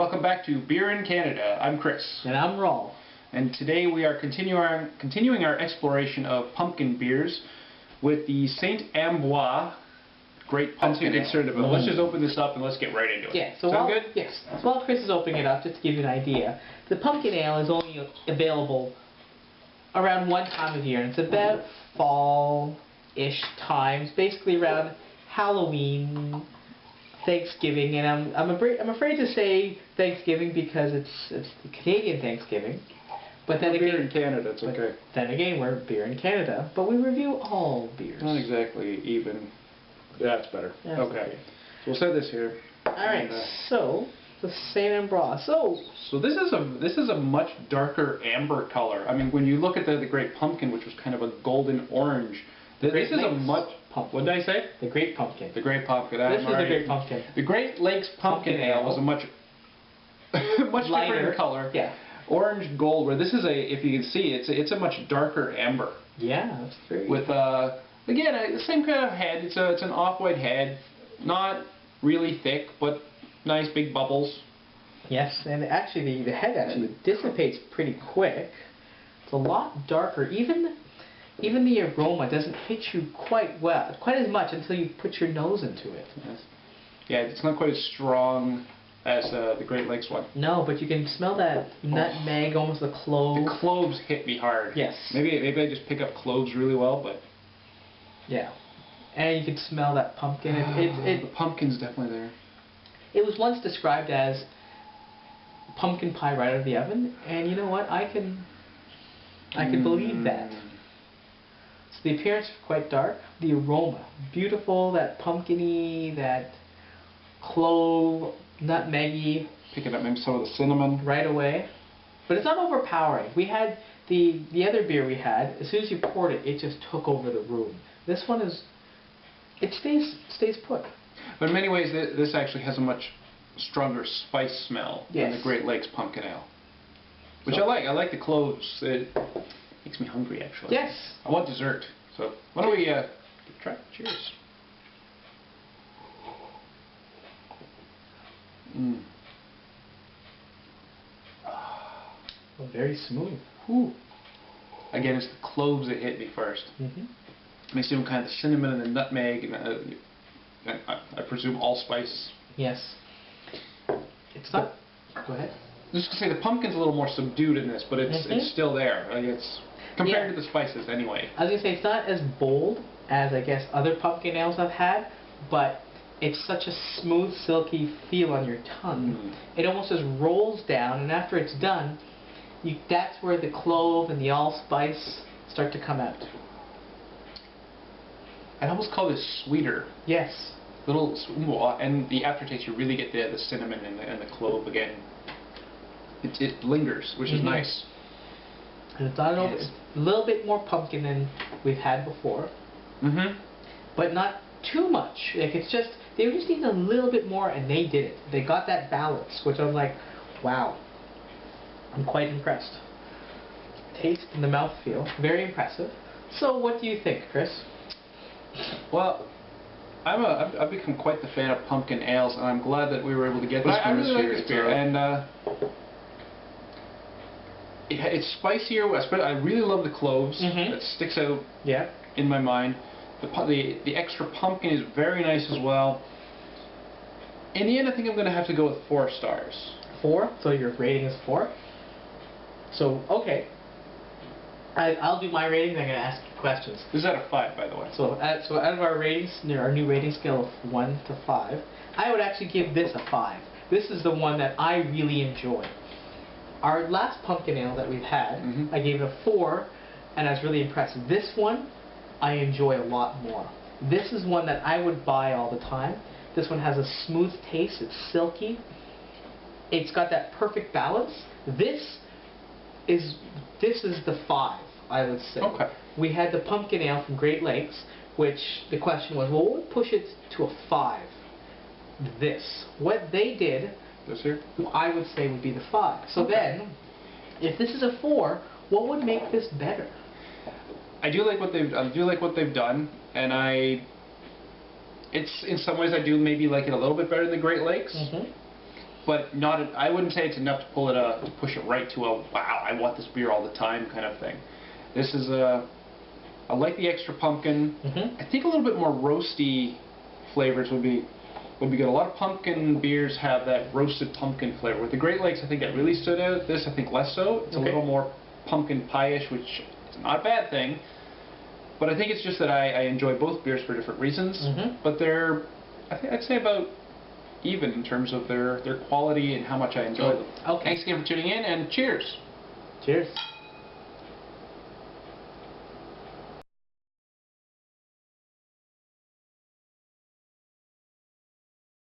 welcome back to Beer in Canada. I'm Chris. And I'm Raul. And today we are continuing our exploration of pumpkin beers with the St-Ambroise Great Pumpkin Ale. Let's just open this up and let's get right into it. Yeah, so Sound good? Yes. So while Chris is opening it up, just to give you an idea, the pumpkin ale is only available around one time of year, and it's about fall-ish times, basically around Halloween, Thanksgiving, and I'm afraid to say Thanksgiving because it's the Canadian Thanksgiving. But then again, beer in Canada, it's okay. Then again, we're beer in Canada, but we review all beers. Not exactly even. That's better. That's okay. So we'll set this here. All right. So the St-Ambroise. So this is a much darker amber color. I mean, when you look at the Great Pumpkin, which was kind of a golden orange. This is a much. What did I say? The Great Pumpkin. The Great Pumpkin. This is the Great Pumpkin. The Great Lakes Pumpkin Ale was a much lighter different color. Yeah. Orange gold. Where this is if you can see, it's a much darker amber. Yeah, that's very. With again the same kind of head. It's an off-white head, not really thick, but nice big bubbles. Yes, and actually the head actually dissipates pretty quick. It's a lot darker. Even the aroma doesn't hit you quite as much until you put your nose into it. Yes. Yeah, it's not quite as strong as the Great Lakes one. No, but you can smell that nutmeg, almost the clove. The cloves hit me hard. Yes. Maybe I just pick up cloves really well, but. Yeah, and you can smell that pumpkin. The pumpkin's definitely there. It was once described as pumpkin pie right out of the oven, and you know what? I can believe that. So the appearance is quite dark. The aroma, beautiful. That pumpkiny, that clove, nutmeggy. Picking up maybe some of the cinnamon. Right away, but it's not overpowering. We had the other beer we had. As soon as you poured it, it just took over the room. This one stays put. But in many ways, this actually has a much stronger spice smell than the Great Lakes Pumpkin Ale, which I like. I like the cloves. It makes me hungry, actually. Yes. I want dessert. So why don't we try? Cheers. Oh, very smooth. Ooh. Again, it's the cloves that hit me first. Makes you kind of the cinnamon and the nutmeg, and I presume allspice. Yes. It's not. Go ahead. Just to say, the pumpkin's a little more subdued in this, but it's still there. Like it's compared to the spices anyway. I was gonna say it's not as bold as I guess other pumpkin ales I've had, but it's such a smooth, silky feel on your tongue. It almost just rolls down, and after it's done, that's where the clove and the allspice start to come out. I'd almost call this sweeter. Yes. And the aftertaste, you really get the cinnamon and the clove again. It lingers, which is nice. And it's not a little bit more pumpkin than we've had before. But not too much. Like they just need a little bit more, and they did it. They got that balance, which I'm like, wow. I'm quite impressed. Taste and the mouthfeel, very impressive. So, what do you think, Chris? Well, I've become quite the fan of pumpkin ales, and I'm glad that we were able to get this one this year. And it's spicier. I really love the cloves. That sticks out in my mind. The extra pumpkin is very nice as well. In the end, I think I'm going to have to go with 4 stars. 4? So your rating is 4? So, okay. I'll do my rating, then I'm going to ask you questions. This is out of 5, by the way. So out of our ratings, our new rating scale of 1 to 5, I would actually give this a 5. This is the one that I really enjoy. Our last pumpkin ale that we've had, I gave it a 4, and I was really impressed. This one, I enjoy a lot more. This is one that I would buy all the time. This one has a smooth taste. It's silky. It's got that perfect balance. This is the 5, I would say. Okay. We had the pumpkin ale from Great Lakes, which the question was, well, what would push it to a 5? What they did, this here, I would say would be the 5. So then, if this is a 4, what would make this better? I do like what they've done, and it's in some ways I do maybe like it a little bit better than the Great Lakes. but not. I wouldn't say it's enough to pull it to push it right to a wow, I want this beer all the time kind of thing. This is I like the extra pumpkin. I think a little bit more roasty flavors would be good. A lot of pumpkin beers have that roasted pumpkin flavor. With the Great Lakes, I think that really stood out. This, I think, less so. It's a little more pumpkin pie-ish, which is not a bad thing. But I think it's just that I enjoy both beers for different reasons. But they're, I'd say, about even in terms of their quality and how much I enjoy them. Okay. Thanks again for tuning in, and cheers. Cheers.